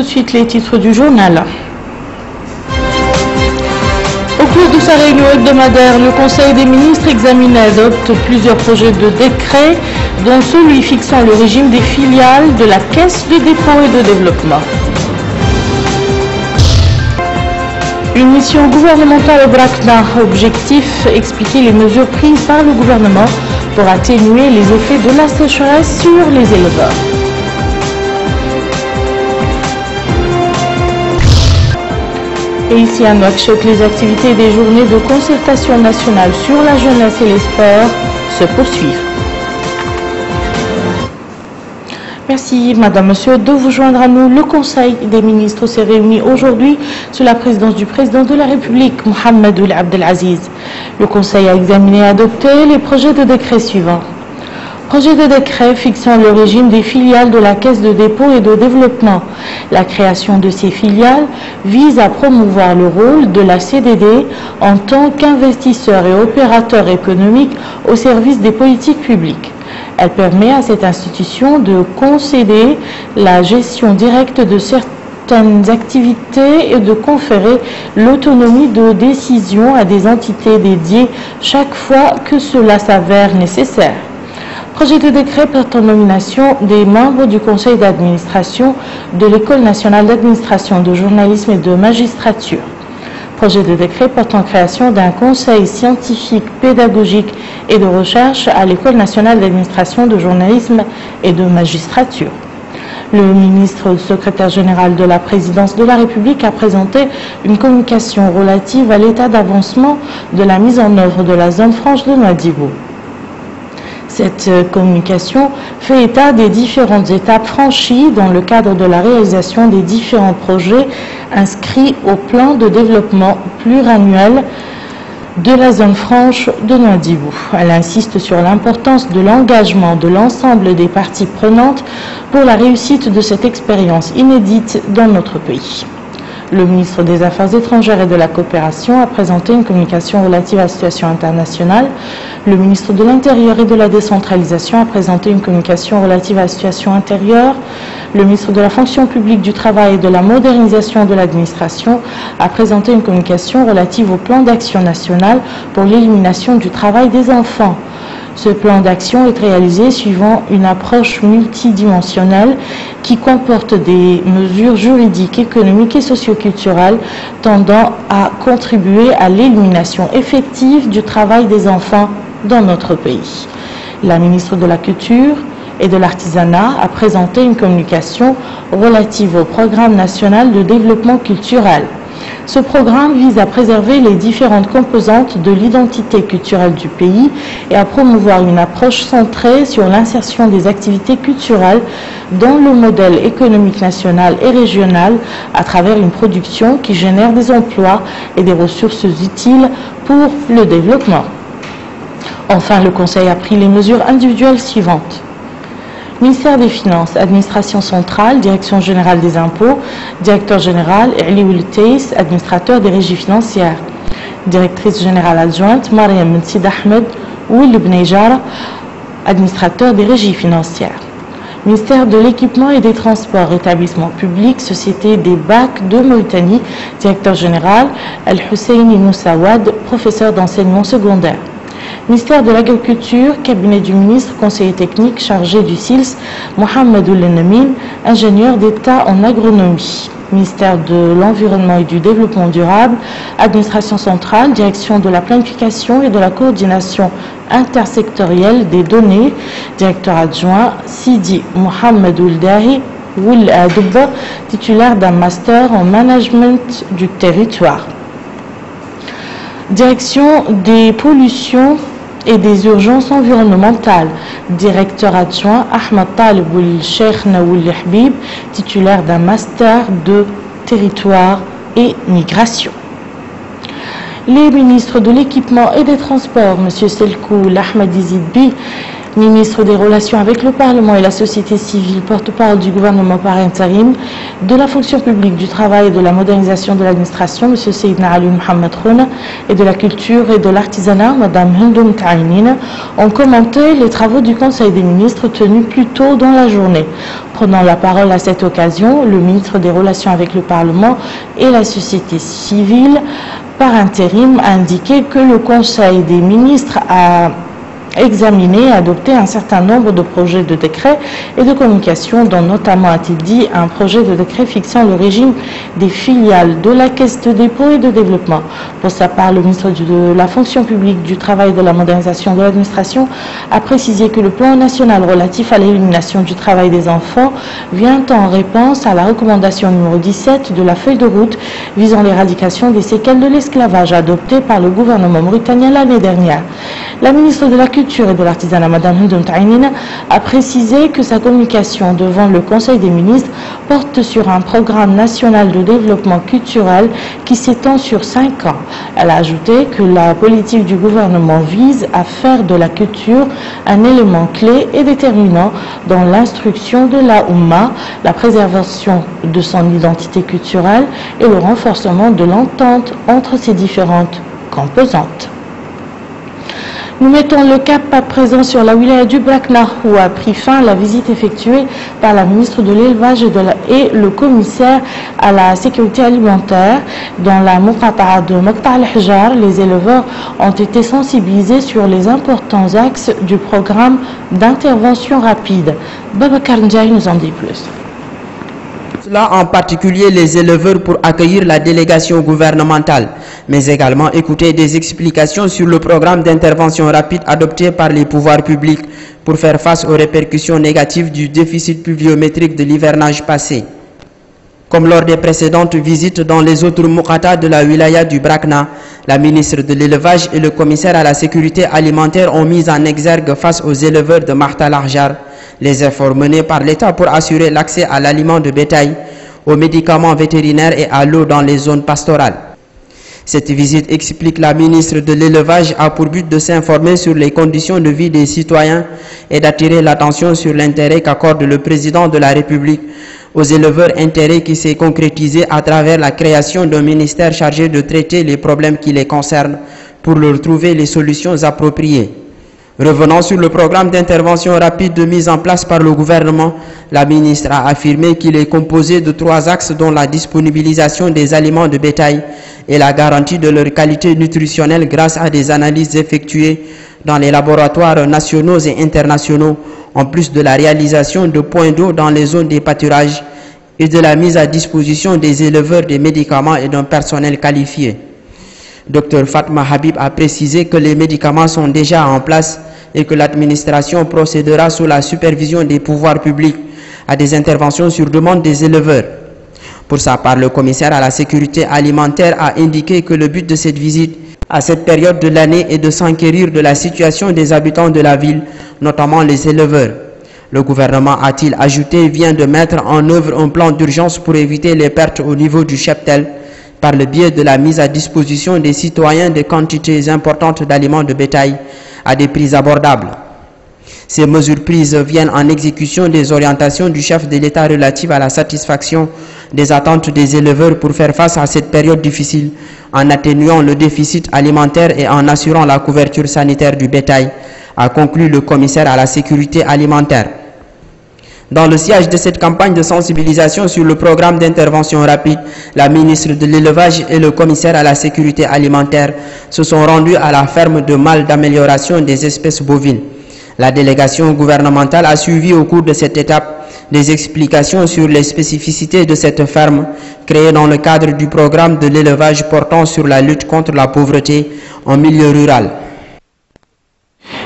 Tout de suite les titres du journal. Au cours de sa réunion hebdomadaire, le Conseil des ministres examine et adopte plusieurs projets de décret, dont celui fixant le régime des filiales de la Caisse de dépôt et de développement. Une mission gouvernementale au Brakna, objectif expliquer les mesures prises par le gouvernement pour atténuer les effets de la sécheresse sur les éleveurs. Et ici à Nouakchott, les activités des journées de concertation nationale sur la jeunesse et les sports se poursuivent. Merci Madame, Monsieur de vous joindre à nous. Le Conseil des ministres s'est réuni aujourd'hui sous la présidence du président de la République, Mohamed Ould Abdelaziz. Le Conseil a examiné et adopté les projets de décret suivants. Projet de décret fixant le régime des filiales de la Caisse de dépôt et de développement. La création de ces filiales vise à promouvoir le rôle de la CDD en tant qu'investisseur et opérateur économique au service des politiques publiques. Elle permet à cette institution de concéder la gestion directe de certaines activités et de conférer l'autonomie de décision à des entités dédiées chaque fois que cela s'avère nécessaire. Projet de décret portant nomination des membres du conseil d'administration de l'École nationale d'administration, de journalisme et de magistrature. Projet de décret portant création d'un conseil scientifique, pédagogique et de recherche à l'École nationale d'administration, de journalisme et de magistrature. Le ministre secrétaire général de la présidence de la République a présenté une communication relative à l'état d'avancement de la mise en œuvre de la zone franche de Nouadhibou. Cette communication fait état des différentes étapes franchies dans le cadre de la réalisation des différents projets inscrits au plan de développement pluriannuel de la zone franche de Nouadhibou. Elle insiste sur l'importance de l'engagement de l'ensemble des parties prenantes pour la réussite de cette expérience inédite dans notre pays. Le ministre des Affaires étrangères et de la coopération a présenté une communication relative à la situation internationale. Le ministre de l'Intérieur et de la décentralisation a présenté une communication relative à la situation intérieure. Le ministre de la fonction publique, du travail et de la modernisation de l'administration a présenté une communication relative au plan d'action national pour l'élimination du travail des enfants. Ce plan d'action est réalisé suivant une approche multidimensionnelle qui comporte des mesures juridiques, économiques et socioculturelles tendant à contribuer à l'élimination effective du travail des enfants dans notre pays. La ministre de la Culture et de l'Artisanat a présenté une communication relative au programme national de développement culturel. Ce programme vise à préserver les différentes composantes de l'identité culturelle du pays et à promouvoir une approche centrée sur l'insertion des activités culturelles dans le modèle économique national et régional à travers une production qui génère des emplois et des ressources utiles pour le développement. Enfin, le Conseil a pris les mesures individuelles suivantes. Ministère des Finances, Administration centrale, Direction générale des impôts, Directeur général, Ali Ould Teis, administrateur des régies financières. Directrice générale adjointe, Mariam Sid Ahmed Ould Bnejara, administrateur des régies financières. Ministère de l'équipement et des transports, établissement public, Société des bacs de Mauritanie, Directeur général, Al-Husseini Moussawad, professeur d'enseignement secondaire. Ministère de l'Agriculture, cabinet du ministre, conseiller technique chargé du SILS, Mohamed Ould Namin, ingénieur d'État en agronomie. Ministère de l'Environnement et du Développement durable, administration centrale, direction de la planification et de la coordination intersectorielle des données, directeur adjoint, Sidi Mohamed Ould Adouba, titulaire d'un master en management du territoire. Direction des pollutions et des urgences environnementales, directeur adjoint Ahmed Talib Ould Cheikh Naoul Habib, titulaire d'un master de territoire et migration. Les ministres de l'équipement et des transports, M. Selkou Ahmed Izidbi, ministre des Relations avec le Parlement et la société civile, porte-parole du gouvernement par intérim, de la fonction publique, du travail et de la modernisation de l'administration, M. Seydna Ali Mohamed Khouna, et de la culture et de l'artisanat, Mme Hindoum Taïnine, ont commenté les travaux du Conseil des ministres tenus plus tôt dans la journée. Prenant la parole à cette occasion, le ministre des Relations avec le Parlement et la société civile, par intérim, a indiqué que le Conseil des ministres a examiné et adopté un certain nombre de projets de décrets et de communication, dont notamment, a-t-il dit, un projet de décret fixant le régime des filiales de la Caisse de dépôt et de développement. Pour sa part, le ministre de la fonction publique, du travail et de la modernisation de l'administration a précisé que le plan national relatif à l'élimination du travail des enfants vient en réponse à la recommandation numéro 17 de la feuille de route visant l'éradication des séquelles de l'esclavage adoptée par le gouvernement mauritanien l'année dernière. La ministre de la Culture et de l'Artisanat, Mme Hindoum Taïnine, a précisé que sa communication devant le Conseil des ministres porte sur un programme national de développement culturel qui s'étend sur 5 ans. Elle a ajouté que la politique du gouvernement vise à faire de la culture un élément clé et déterminant dans l'instruction de la Oumma, la préservation de son identité culturelle et le renforcement de l'entente entre ses différentes composantes. Nous mettons le cap à présent sur la wilaya du Brakna, où a pris fin la visite effectuée par la ministre de l'Élevage et le commissaire à la sécurité alimentaire. Dans la Muqata'a de Maqta' al-Hjar, les éleveurs ont été sensibilisés sur les importants axes du programme d'intervention rapide. Babacar Ndiaye nous en dit plus. Cela en particulier les éleveurs pour accueillir la délégation gouvernementale, mais également écouter des explications sur le programme d'intervention rapide adopté par les pouvoirs publics pour faire face aux répercussions négatives du déficit pluviométrique de l'hivernage passé. Comme lors des précédentes visites dans les autres Muqata de la wilaya du Brakna, la ministre de l'Élevage et le commissaire à la sécurité alimentaire ont mis en exergue face aux éleveurs de Maqta al-Hjar les efforts menés par l'État pour assurer l'accès à l'aliment de bétail, aux médicaments vétérinaires et à l'eau dans les zones pastorales. Cette visite, explique la ministre de l'Élevage, a pour but de s'informer sur les conditions de vie des citoyens et d'attirer l'attention sur l'intérêt qu'accorde le président de la République aux éleveurs, intérêt qui s'est concrétisé à travers la création d'un ministère chargé de traiter les problèmes qui les concernent pour leur trouver les solutions appropriées. Revenant sur le programme d'intervention rapide de mise en place par le gouvernement, la ministre a affirmé qu'il est composé de 3 axes dont la disponibilisation des aliments de bétail et la garantie de leur qualité nutritionnelle grâce à des analyses effectuées dans les laboratoires nationaux et internationaux, en plus de la réalisation de points d'eau dans les zones des pâturages et de la mise à disposition des éleveurs des médicaments et d'un personnel qualifié. Dr Fatma Habib a précisé que les médicaments sont déjà en place et que l'administration procédera sous la supervision des pouvoirs publics à des interventions sur demande des éleveurs. Pour sa part, le commissaire à la sécurité alimentaire a indiqué que le but de cette visite à cette période de l'année est de s'enquérir de la situation des habitants de la ville, notamment les éleveurs. Le gouvernement, a-t-il ajouté, vient de mettre en œuvre un plan d'urgence pour éviter les pertes au niveau du cheptel par le biais de la mise à disposition des citoyens de quantités importantes d'aliments de bétail à des prix abordables. Ces mesures prises viennent en exécution des orientations du chef de l'État relatives à la satisfaction des attentes des éleveurs pour faire face à cette période difficile, en atténuant le déficit alimentaire et en assurant la couverture sanitaire du bétail, a conclu le commissaire à la sécurité alimentaire. Dans le siège de cette campagne de sensibilisation sur le programme d'intervention rapide, la ministre de l'Élevage et le commissaire à la sécurité alimentaire se sont rendus à la ferme de mâles d'amélioration des espèces bovines. La délégation gouvernementale a suivi au cours de cette étape des explications sur les spécificités de cette ferme créée dans le cadre du programme de l'élevage portant sur la lutte contre la pauvreté en milieu rural.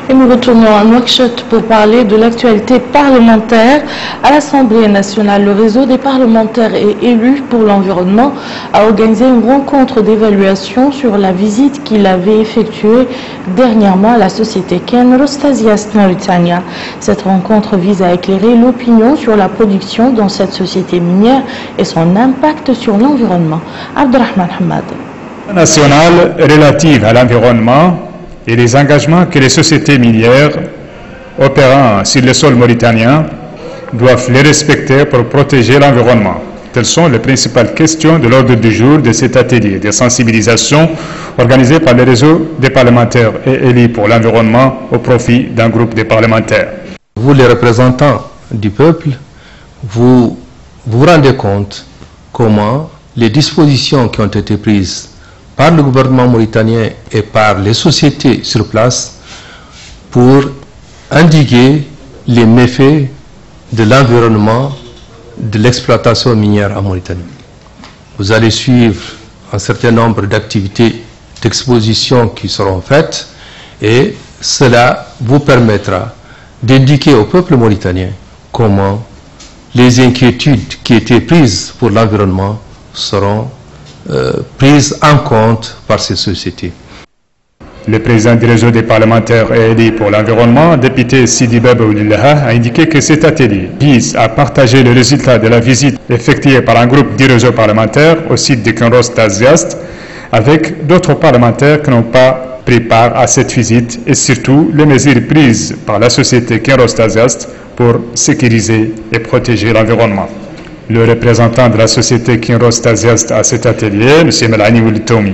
Et nous retournons à Nouakchott pour parler de l'actualité parlementaire. À l'Assemblée nationale, le réseau des parlementaires et élus pour l'environnement a organisé une rencontre d'évaluation sur la visite qu'il avait effectuée dernièrement à la société Ken Rostasias Mauritania. Cette rencontre vise à éclairer l'opinion sur la production dans cette société minière et son impact sur l'environnement. Abdelrahman Hamad. Nationale relative à l'environnement et les engagements que les sociétés minières opérant sur les sols mauritaniens doivent les respecter pour protéger l'environnement. Telles sont les principales questions de l'ordre du jour de cet atelier de sensibilisation organisé par le réseau des parlementaires et élus pour l'environnement au profit d'un groupe de parlementaires. Vous, les représentants du peuple, vous vous rendez compte comment les dispositions qui ont été prises par le gouvernement mauritanien et par les sociétés sur place pour endiguer les méfaits de l'environnement de l'exploitation minière en Mauritanie. Vous allez suivre un certain nombre d'activités d'exposition qui seront faites et cela vous permettra d'indiquer au peuple mauritanien comment les inquiétudes qui étaient prises pour l'environnement seront prises en compte par ces sociétés. Le président du réseau des parlementaires et élus pour l'environnement, député Sidi Baba Oulillaha, a indiqué que cet atelier vise à partager les résultats de la visite effectuée par un groupe du réseau parlementaire au site de Kinross Tasiast avec d'autres parlementaires qui n'ont pas pris part à cette visite et surtout les mesures prises par la société Kinross Tasiast pour sécuriser et protéger l'environnement. Le représentant de la société Kinross Tasiast à cet atelier, M. Melani Oulitomi,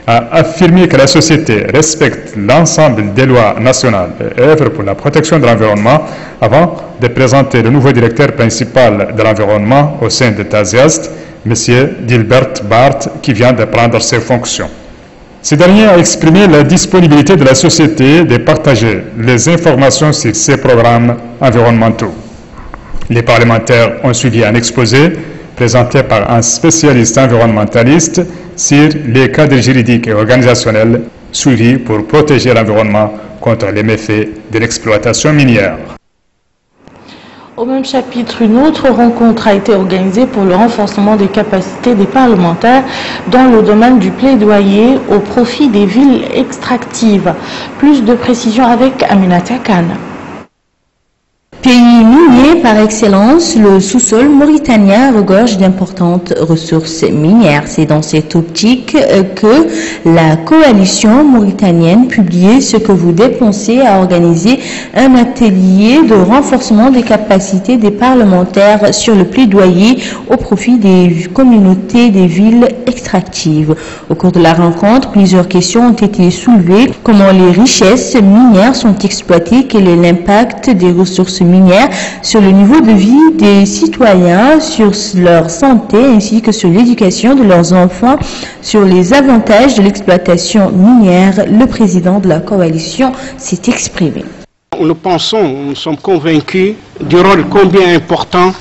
a affirmé que la société respecte l'ensemble des lois nationales et œuvre pour la protection de l'environnement avant de présenter le nouveau directeur principal de l'environnement au sein de Tasiast, M. Dilbert Bart, qui vient de prendre ses fonctions. Ce dernier a exprimé la disponibilité de la société de partager les informations sur ces programmes environnementaux. Les parlementaires ont suivi un exposé présenté par un spécialiste environnementaliste sur les cadres juridiques et organisationnels suivis pour protéger l'environnement contre les méfaits de l'exploitation minière. Au même chapitre, une autre rencontre a été organisée pour le renforcement des capacités des parlementaires dans le domaine du plaidoyer au profit des villes extractives. Plus de précisions avec Aminata Khan. Pays minier par excellence, le sous-sol mauritanien regorge d'importantes ressources minières. C'est dans cette optique que la coalition mauritanienne publiée Ce que vous dépensez a organisé un atelier de renforcement des capacités des parlementaires sur le plaidoyer au profit des communautés des villes extractives. Au cours de la rencontre, plusieurs questions ont été soulevées. Comment les richesses minières sont exploitées? Quel est l'impact des ressources minières sur le niveau de vie des citoyens, sur leur santé ainsi que sur l'éducation de leurs enfants, sur les avantages de l'exploitation minière? Le président de la coalition s'est exprimé. Nous sommes convaincus du rôle combien important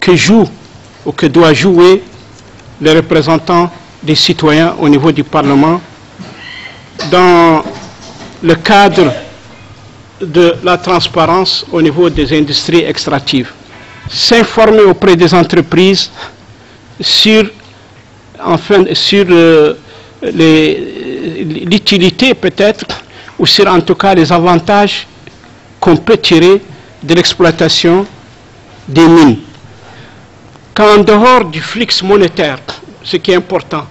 que joue ou que doit jouer les représentants des citoyens au niveau du Parlement dans le cadre de la transparence au niveau des industries extractives. S'informer auprès des entreprises sur l'utilité peut-être, ou sur en tout cas les avantages qu'on peut tirer de l'exploitation des mines. Qu'en dehors du flux monétaire, ce qui est important,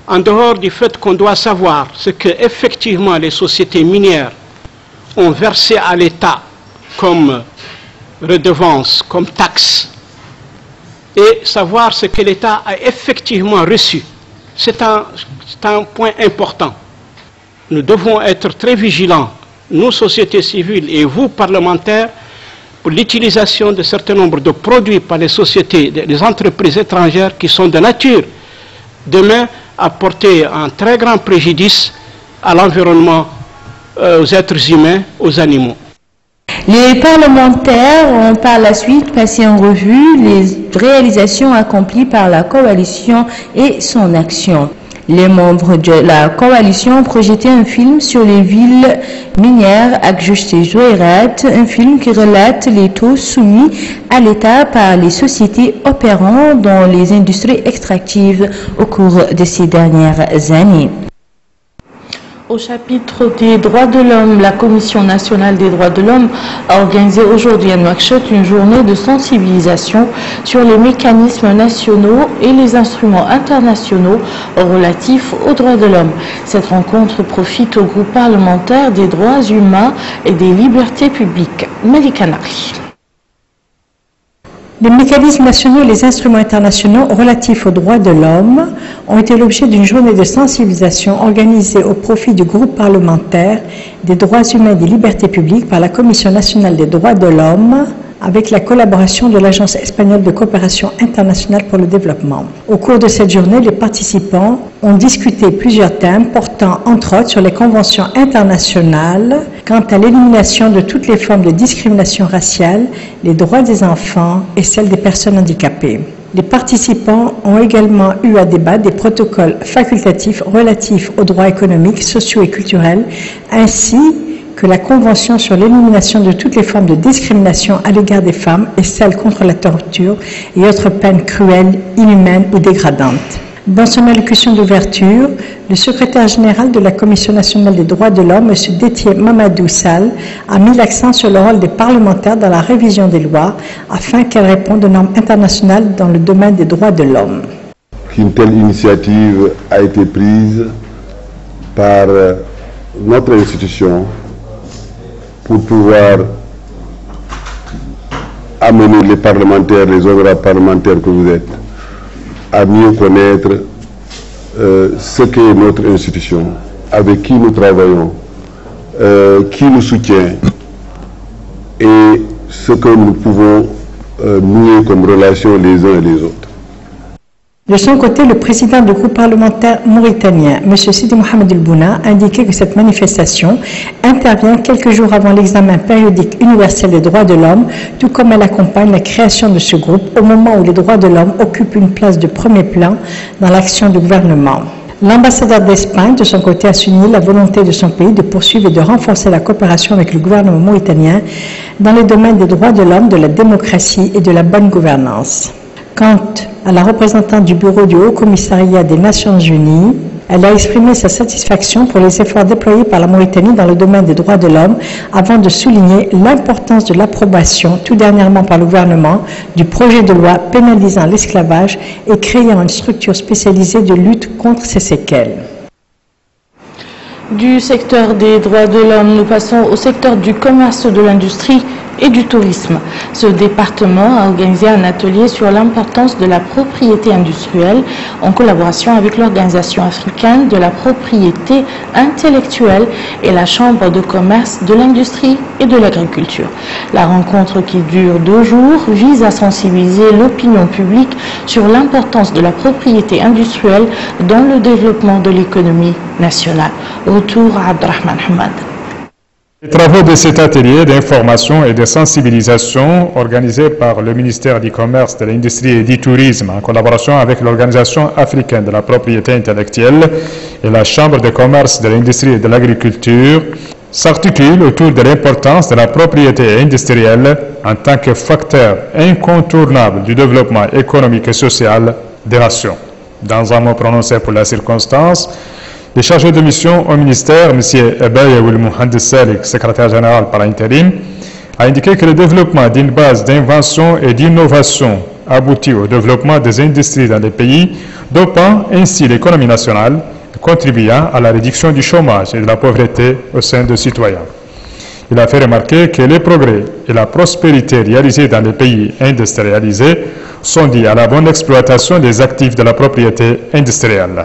en dehors du fait qu'on doit savoir ce que effectivement les sociétés minières ont versé à l'État comme redevance, comme taxe, et savoir ce que l'État a effectivement reçu. C'est un point important. Nous devons être très vigilants, nous, sociétés civiles, et vous, parlementaires, pour l'utilisation de certain nombre de produits par les sociétés, les entreprises étrangères qui sont de nature, demain, à porter un très grand préjudice à l'environnement, aux êtres humains, aux animaux. Les parlementaires ont par la suite passé en revue les réalisations accomplies par la coalition et son action. Les membres de la coalition ont projeté un film sur les villes minières Akjuste Jouairat, un film qui relate les taux soumis à l'État par les sociétés opérant dans les industries extractives au cours de ces dernières années. Au chapitre des droits de l'homme, la Commission nationale des droits de l'homme a organisé aujourd'hui à Nouakchott une journée de sensibilisation sur les mécanismes nationaux et les instruments internationaux relatifs aux droits de l'homme. Cette rencontre profite au groupe parlementaire des droits humains et des libertés publiques. Malika Nari. Les mécanismes nationaux et les instruments internationaux relatifs aux droits de l'homme ont été l'objet d'une journée de sensibilisation organisée au profit du groupe parlementaire des droits humains et des libertés publiques par la Commission nationale des droits de l'homme avec la collaboration de l'Agence espagnole de coopération internationale pour le développement. Au cours de cette journée, les participants ont discuté plusieurs thèmes portant entre autres sur les conventions internationales quant à l'élimination de toutes les formes de discrimination raciale, les droits des enfants et celles des personnes handicapées. Les participants ont également eu à débattre des protocoles facultatifs relatifs aux droits économiques, sociaux et culturels, ainsi que la Convention sur l'élimination de toutes les formes de discrimination à l'égard des femmes et celle contre la torture et autres peines cruelles, inhumaines ou dégradantes. Dans son allocution d'ouverture, le secrétaire général de la Commission nationale des droits de l'homme, M. Détier Mamadou Sall, a mis l'accent sur le rôle des parlementaires dans la révision des lois afin qu'elles répondent aux normes internationales dans le domaine des droits de l'homme. Une telle initiative a été prise par notre institution pour pouvoir amener les parlementaires, les honorables parlementaires que vous êtes, à mieux connaître ce qu'est notre institution, avec qui nous travaillons, qui nous soutient et ce que nous pouvons nouer comme relation les uns et les autres. De son côté, le président du groupe parlementaire mauritanien, M. Sidi Mohamed El Bouna, a indiqué que cette manifestation intervient quelques jours avant l'examen périodique universel des droits de l'homme, tout comme elle accompagne la création de ce groupe au moment où les droits de l'homme occupent une place de premier plan dans l'action du gouvernement. L'ambassadeur d'Espagne, de son côté, a souligné la volonté de son pays de poursuivre et de renforcer la coopération avec le gouvernement mauritanien dans les domaines des droits de l'homme, de la démocratie et de la bonne gouvernance. Quant à la représentante du bureau du Haut-Commissariat des Nations Unies, elle a exprimé sa satisfaction pour les efforts déployés par la Mauritanie dans le domaine des droits de l'homme avant de souligner l'importance de l'approbation, tout dernièrement par le gouvernement, du projet de loi pénalisant l'esclavage et créant une structure spécialisée de lutte contre ses séquelles. Du secteur des droits de l'homme, nous passons au secteur du commerce, de l'industrie et du tourisme. Ce département a organisé un atelier sur l'importance de la propriété industrielle en collaboration avec l'Organisation africaine de la propriété intellectuelle et la Chambre de commerce de l'industrie et de l'agriculture. La rencontre, qui dure 2 jours, vise à sensibiliser l'opinion publique sur l'importance de la propriété industrielle dans le développement de l'économie nationale. Retour à Abdelrahman Hamad. Les travaux de cet atelier d'information et de sensibilisation organisé par le ministère du Commerce, de l'Industrie et du Tourisme en collaboration avec l'Organisation africaine de la propriété intellectuelle et la Chambre de commerce de l'Industrie et de l'Agriculture s'articulent autour de l'importance de la propriété industrielle en tant que facteur incontournable du développement économique et social des nations. Dans un mot prononcé pour la circonstance, le chargé de mission au ministère, M. Ebayewoul Mohamed Salik, secrétaire général par intérim, a indiqué que le développement d'une base d'invention et d'innovation aboutit au développement des industries dans les pays, dopant ainsi l'économie nationale et contribuant à la réduction du chômage et de la pauvreté au sein des citoyens. Il a fait remarquer que les progrès et la prospérité réalisés dans les pays industrialisés sont dus à la bonne exploitation des actifs de la propriété industrielle.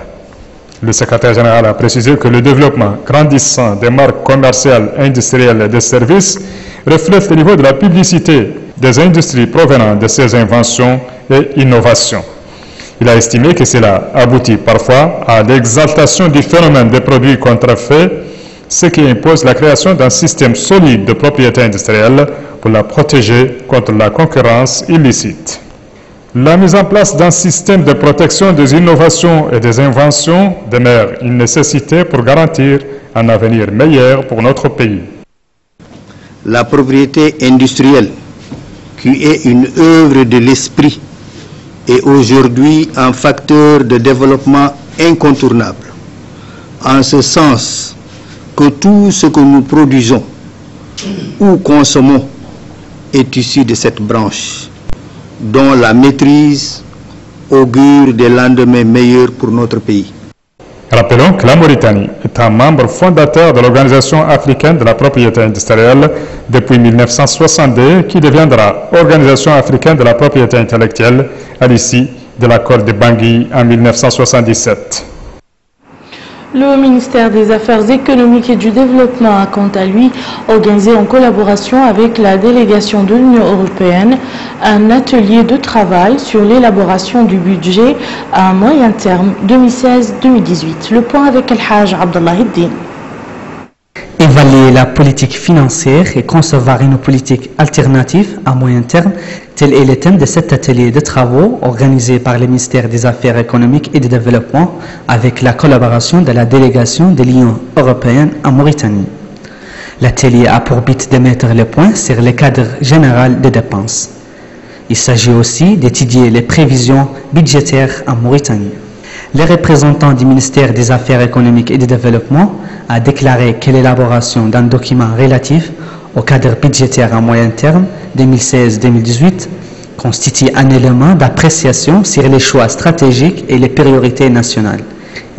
Le secrétaire général a précisé que le développement grandissant des marques commerciales, industrielles et des services reflète le niveau de la publicité des industries provenant de ces inventions et innovations. Il a estimé que cela aboutit parfois à l'exaltation du phénomène des produits contrefaits, ce qui impose la création d'un système solide de propriété industrielle pour la protéger contre la concurrence illicite. La mise en place d'un système de protection des innovations et des inventions demeure une nécessité pour garantir un avenir meilleur pour notre pays. La propriété industrielle, qui est une œuvre de l'esprit, est aujourd'hui un facteur de développement incontournable. En ce sens, que tout ce que nous produisons ou consommons est issu de cette branche, dont la maîtrise augure des lendemains meilleurs pour notre pays. Rappelons que la Mauritanie est un membre fondateur de l'Organisation africaine de la propriété industrielle depuis 1962, qui deviendra Organisation africaine de la propriété intellectuelle à l'issue de l'accord de Bangui en 1977. Le ministère des Affaires économiques et du Développement a quant à lui organisé en collaboration avec la délégation de l'Union européenne un atelier de travail sur l'élaboration du budget à moyen terme 2016-2018. Le point avec El-Hajj Abdallah Hiddin. Évaluer la politique financière et concevoir une politique alternative à moyen terme, tel est le thème de cet atelier de travaux organisé par le ministère des Affaires économiques et du Développement avec la collaboration de la délégation de l'Union européenne en Mauritanie. L'atelier a pour but de mettre le point sur le cadre général des dépenses. Il s'agit aussi d'étudier les prévisions budgétaires en Mauritanie. Le représentant du ministère des Affaires économiques et du Développement a déclaré que l'élaboration d'un document relatif au cadre budgétaire à moyen terme 2016-2018 constitue un élément d'appréciation sur les choix stratégiques et les priorités nationales,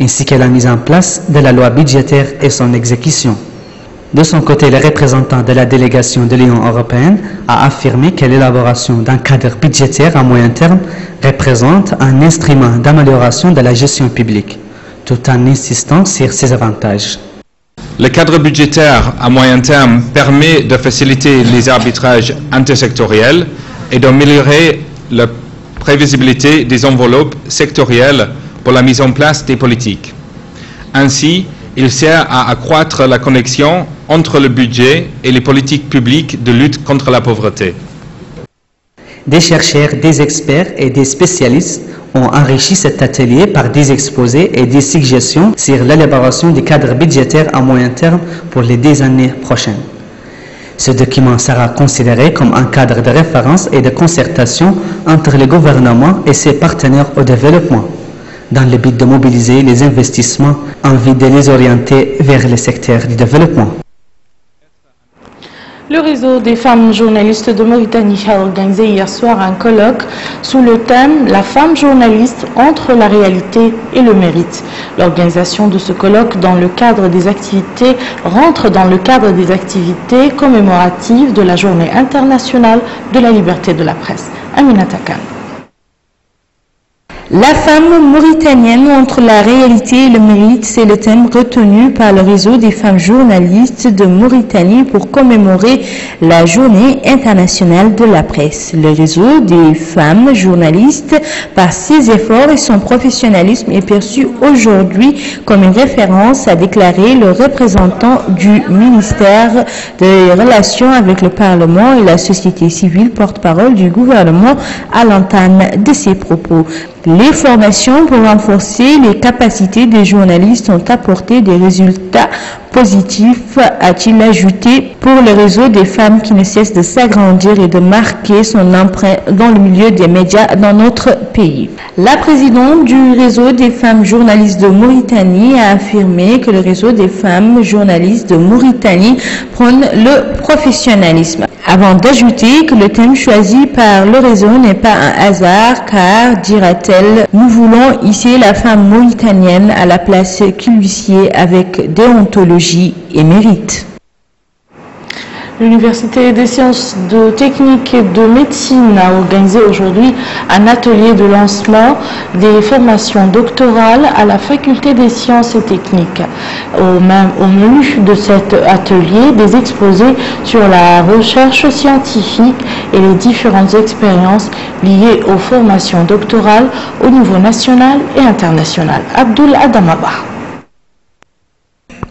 ainsi que la mise en place de la loi budgétaire et son exécution. De son côté, le représentant de la délégation de l'Union européenne a affirmé que l'élaboration d'un cadre budgétaire à moyen terme représente un instrument d'amélioration de la gestion publique, tout en insistant sur ses avantages. Le cadre budgétaire à moyen terme permet de faciliter les arbitrages intersectoriels et d'améliorer la prévisibilité des enveloppes sectorielles pour la mise en place des politiques. Ainsi, il sert à accroître la connexion entre le budget et les politiques publiques de lutte contre la pauvreté. Des chercheurs, des experts et des spécialistes ont enrichi cet atelier par des exposés et des suggestions sur l'élaboration du cadre budgétaire à moyen terme pour les 10 années prochaines. Ce document sera considéré comme un cadre de référence et de concertation entre le gouvernement et ses partenaires au développement, dans le but de mobiliser les investissements en vue de les orienter vers le secteur du développement. Le réseau des femmes journalistes de Mauritanie a organisé hier soir un colloque sous le thème « La femme journaliste entre la réalité et le mérite ». L'organisation de ce colloque rentre dans le cadre des activités commémoratives de la Journée internationale de la liberté de la presse. Aminata Khan. La femme mauritanienne entre la réalité et le mérite, c'est le thème retenu par le réseau des femmes journalistes de Mauritanie pour commémorer la Journée internationale de la presse. Le réseau des femmes journalistes, par ses efforts et son professionnalisme, est perçu aujourd'hui comme une référence, a déclaré le représentant du ministère des Relations avec le Parlement et la société civile, porte-parole du gouvernement, à l'entame de ses propos. Les formations pour renforcer les capacités des journalistes ont apporté des résultats positifs, a-t-il ajouté, pour le réseau des femmes qui ne cesse de s'agrandir et de marquer son empreinte dans le milieu des médias dans notre pays. La présidente du réseau des femmes journalistes de Mauritanie a affirmé que le réseau des femmes journalistes de Mauritanie prône le professionnalisme, avant d'ajouter que le thème choisi par le réseau n'est pas un hasard car, dira-t-elle, nous voulons hisser la femme mauritanienne à la place qu'il lui sied avec déontologie et mérite. L'Université des sciences techniques et de médecine a organisé aujourd'hui un atelier de lancement des formations doctorales à la faculté des sciences et techniques. Au menu de cet atelier, des exposés sur la recherche scientifique et les différentes expériences liées aux formations doctorales au niveau national et international. Abdul Adamaba.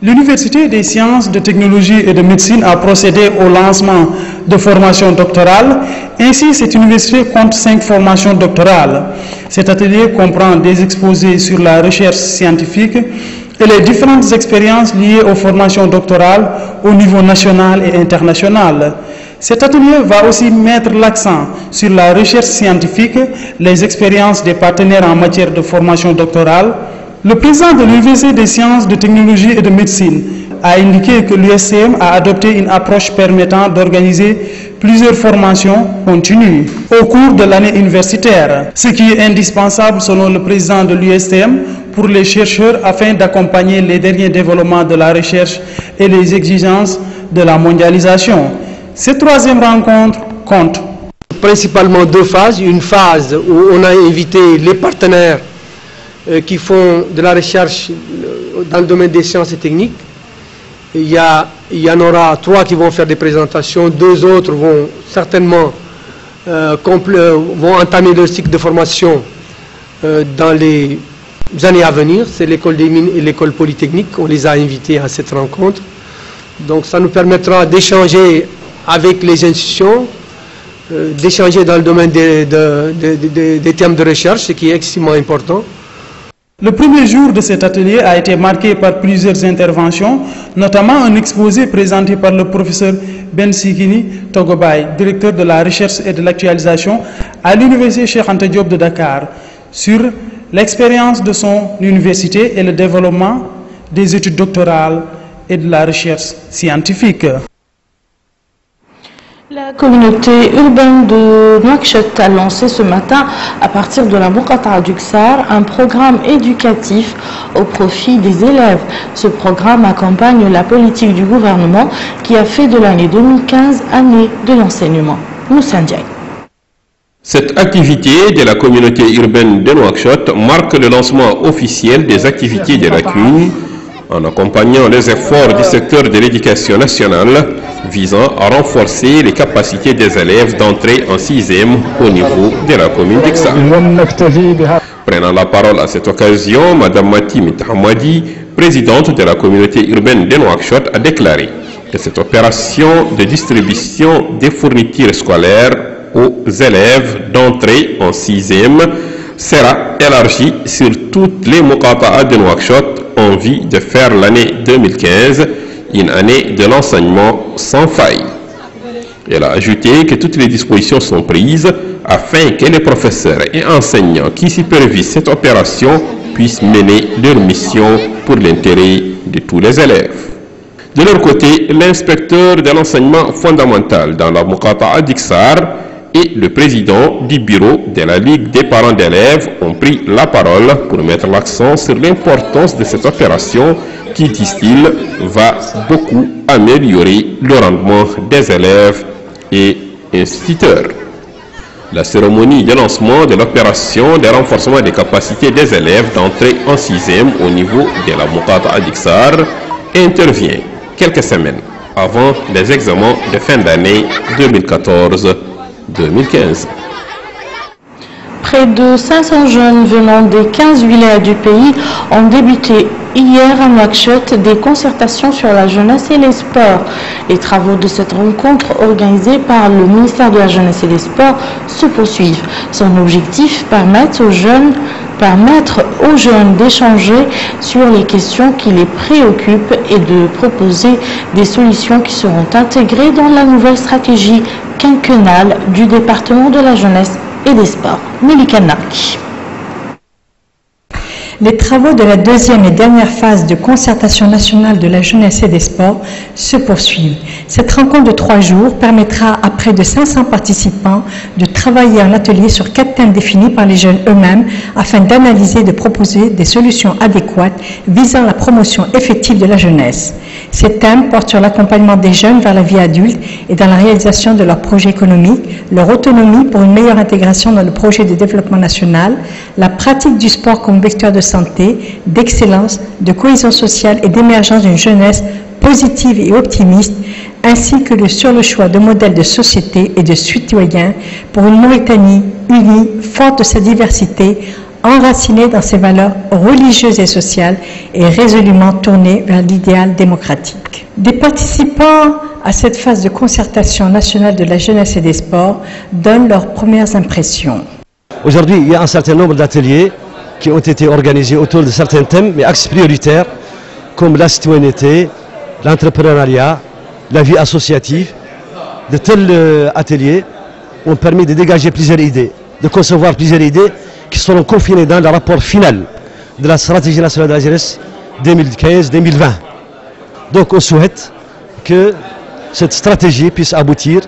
L'Université des sciences, de technologie et de médecine a procédé au lancement de formations doctorales. Ainsi, cette université compte 5 formations doctorales. Cet atelier comprend des exposés sur la recherche scientifique et les différentes expériences liées aux formations doctorales au niveau national et international. Cet atelier va aussi mettre l'accent sur la recherche scientifique, les expériences des partenaires en matière de formation doctorale. Le président de l'Université des sciences, de technologie et de médecine a indiqué que l'USCM a adopté une approche permettant d'organiser plusieurs formations continues au cours de l'année universitaire, ce qui est indispensable selon le président de l'USCM pour les chercheurs afin d'accompagner les derniers développements de la recherche et les exigences de la mondialisation. Cette troisième rencontre compte principalement deux phases. Une phase où on a invité les partenaires qui font de la recherche dans le domaine des sciences et techniques. Il y en aura 3 qui vont faire des présentations, 2 autres vont certainement vont entamer leur cycle de formation dans les années à venir. C'est l'école des mines et l'école polytechnique. On les a invités à cette rencontre. Donc ça nous permettra d'échanger avec les institutions, d'échanger dans le domaine des thèmes de recherche, ce qui est extrêmement important. Le premier jour de cet atelier a été marqué par plusieurs interventions, notamment un exposé présenté par le professeur Ben Sikini Togobay, directeur de la recherche et de l'actualisation à l'université Cheikh Anta Diop de Dakar, sur l'expérience de son université et le développement des études doctorales et de la recherche scientifique. La communauté urbaine de Nouakchott a lancé ce matin, à partir de la Moukata d'Uksar, un programme éducatif au profit des élèves. Ce programme accompagne la politique du gouvernement qui a fait de l'année 2015 année de l'enseignement. Moussa Ndiaye. Cette activité de la communauté urbaine de Nouakchott marque le lancement officiel des activités de la CUN en accompagnant les efforts du secteur de l'éducation nationale visant à renforcer les capacités des élèves d'entrée en 6e au niveau de la commune d'Uksar. Prenant la parole à cette occasion, Mme Matim Hamadi, présidente de la communauté urbaine de Nouakchott, a déclaré que cette opération de distribution des fournitures scolaires aux élèves d'entrée en 6e sera élargie sur toutes les Moukata'a de Nouakchott en vue de faire l'année 2015 une année de l'enseignement sans faille. Elle a ajouté que toutes les dispositions sont prises afin que les professeurs et enseignants qui supervisent cette opération puissent mener leur mission pour l'intérêt de tous les élèves. De leur côté, l'inspecteur de l'enseignement fondamental dans la Moukata'a d'Uksar et le président du bureau de la Ligue des parents d'élèves ont pris la parole pour mettre l'accent sur l'importance de cette opération qui, disent-ils, va beaucoup améliorer le rendement des élèves et instituteurs. La cérémonie de lancement de l'opération de renforcement des capacités des élèves d'entrée en 6e au niveau de la Moukata'a d'Uksar intervient quelques semaines avant les examens de fin d'année 2014-2015. Près de 500 jeunes venant des 15 villages du pays ont débuté hier à Nouakchott des concertations sur la jeunesse et les sports. Les travaux de cette rencontre organisée par le ministère de la Jeunesse et des Sports se poursuivent. Son objectif, permettre aux jeunes d'échanger sur les questions qui les préoccupent et de proposer des solutions qui seront intégrées dans la nouvelle stratégie quinquennale du département de la jeunesse et des sports. Melika Narki. Les travaux de la deuxième et dernière phase de concertation nationale de la jeunesse et des sports se poursuivent. Cette rencontre de 3 jours permettra à près de 500 participants de travailler en atelier sur 4 thèmes définis par les jeunes eux-mêmes afin d'analyser et de proposer des solutions adéquates visant la promotion effective de la jeunesse. Ces thèmes portent sur l'accompagnement des jeunes vers la vie adulte et dans la réalisation de leurs projets économiques, leur autonomie pour une meilleure intégration dans le projet de développement national, la pratique du sport comme vecteur de santé, d'excellence, de cohésion sociale et d'émergence d'une jeunesse positive et optimiste, ainsi que sur le choix de modèles de société et de citoyens pour une Mauritanie unie, forte de sa diversité, enracinée dans ses valeurs religieuses et sociales et résolument tournée vers l'idéal démocratique. Des participants à cette phase de concertation nationale de la jeunesse et des sports donnent leurs premières impressions. Aujourd'hui, il y a un certain nombre d'ateliers qui ont été organisés autour de certains thèmes, mais axes prioritaires, comme la citoyenneté, l'entrepreneuriat, la vie associative. De tels ateliers ont permis de dégager plusieurs idées, de concevoir plusieurs idées qui seront confinées dans le rapport final de la stratégie nationale de la jeunesse 2015-2020. Donc on souhaite que cette stratégie puisse aboutir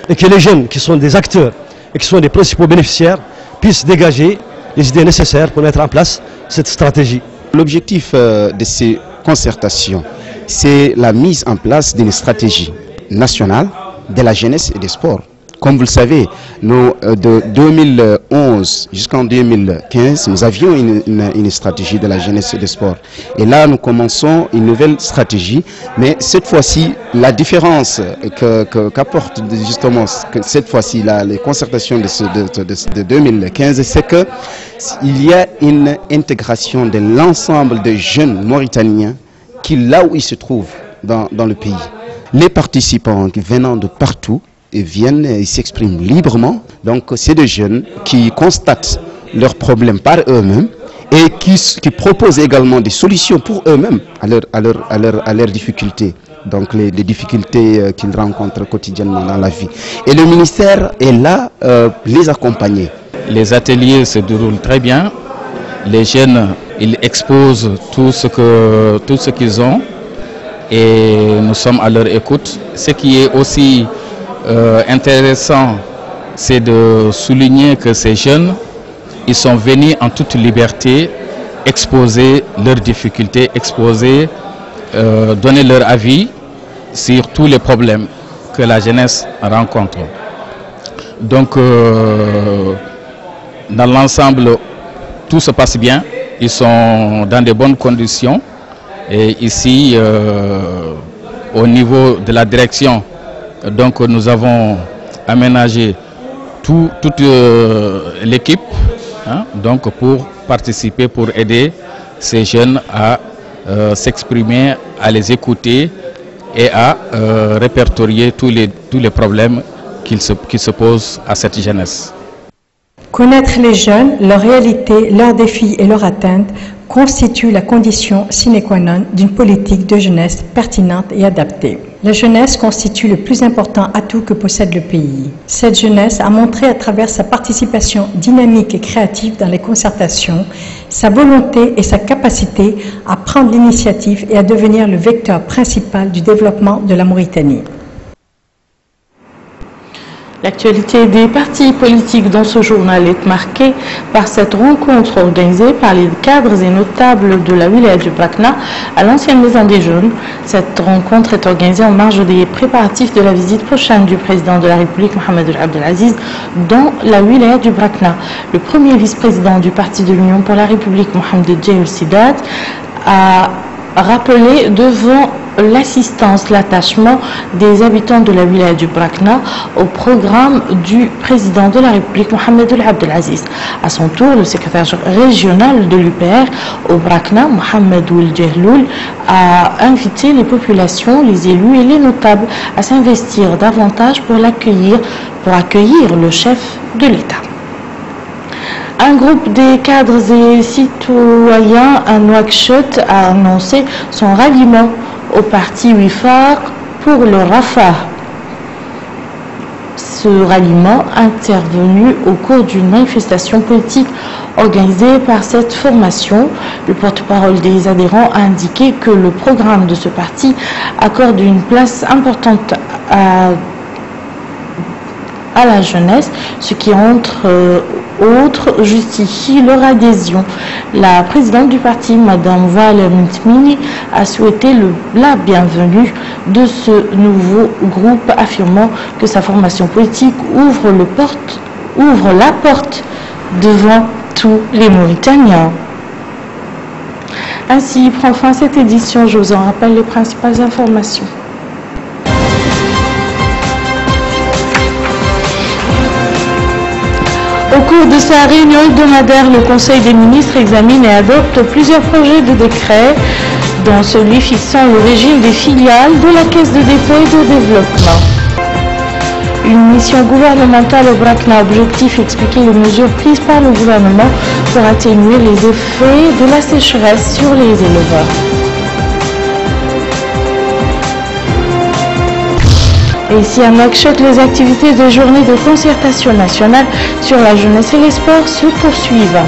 et que les jeunes qui sont des acteurs et qui sont les principaux bénéficiaires puissent dégager les idées nécessaires pour mettre en place cette stratégie. L'objectif de ces concertations, c'est la mise en place d'une stratégie nationale de la jeunesse et des sports. Comme vous le savez, nous, de 2011 jusqu'en 2015, nous avions une stratégie de la jeunesse et des sports. Et là, nous commençons une nouvelle stratégie. Mais cette fois-ci, la différence qu'apporte justement cette fois-ci les concertations de 2015, c'est qu'il y a une intégration de l'ensemble des jeunes Mauritaniens qui, là où ils se trouvent dans le pays, les participants venant de partout, et viennent et s'expriment librement. Donc c'est des jeunes qui constatent leurs problèmes par eux-mêmes et qui proposent également des solutions pour eux-mêmes à leurs difficultés. Donc les difficultés qu'ils rencontrent quotidiennement dans la vie. Et le ministère est là les accompagner. Les ateliers se déroulent très bien. Les jeunes, ils exposent tout ce qu'ils ont et nous sommes à leur écoute. Ce qui est aussi intéressant, c'est de souligner que ces jeunes, ils sont venus en toute liberté exposer leurs difficultés, donner leur avis sur tous les problèmes que la jeunesse rencontre. Donc, dans l'ensemble, tout se passe bien. Ils sont dans de bonnes conditions. Et ici, au niveau de la direction, donc nous avons aménagé toute l'équipe donc pour participer, pour aider ces jeunes à s'exprimer, à les écouter et à répertorier tous les problèmes qui se posent à cette jeunesse. Connaître les jeunes, leurs réalités, leurs défis et leurs atteintes constitue la condition sine qua non d'une politique de jeunesse pertinente et adaptée. La jeunesse constitue le plus important atout que possède le pays. Cette jeunesse a montré à travers sa participation dynamique et créative dans les concertations, sa volonté et sa capacité à prendre l'initiative et à devenir le vecteur principal du développement de la Mauritanie. L'actualité des partis politiques dans ce journal est marquée par cette rencontre organisée par les cadres et notables de la wilaya du Brakna à l'ancienne maison des jeunes. Cette rencontre est organisée en marge des préparatifs de la visite prochaine du président de la République, Mohamed Abdel Aziz, dans la wilaya du Brakna. Le premier vice-président du Parti de l'Union pour la République, Mohamed Djeil Sidat, a rappelé devant l'assistance, l'attachement des habitants de la wilaya du Brakna au programme du président de la République, Mohamed Abdel Aziz. À son tour, le secrétaire régional de l'UPR au Brakna, Mohamed Ould Jehloul, a invité les populations, les élus et les notables à s'investir davantage pour accueillir le chef de l'État. Un groupe des cadres et citoyens à Nouakchott a annoncé son ralliement au parti Wifaq pour le Rafah. Ce ralliement intervenu au cours d'une manifestation politique organisée par cette formation. Le porte-parole des adhérents a indiqué que le programme de ce parti accorde une place importante à la jeunesse, ce qui entre autres justifie leur adhésion. La présidente du parti, Madame Valem Ntmini, a souhaité la bienvenue de ce nouveau groupe, affirmant que sa formation politique ouvre la porte devant tous les Mauritaniens. Ainsi prend fin cette édition. Je vous en rappelle les principales informations. Au cours de sa réunion hebdomadaire, le Conseil des ministres examine et adopte plusieurs projets de décret, dont celui fixant le régime des filiales de la Caisse de dépôt et de développement. Une mission gouvernementale au Brakna, objectif expliquer les mesures prises par le gouvernement pour atténuer les effets de la sécheresse sur les éleveurs. Et ici à Nouakchott, les activités de journée de concertation nationale sur la jeunesse et les sports se poursuivent.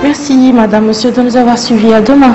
Merci Madame, Monsieur de nous avoir suivis. À demain.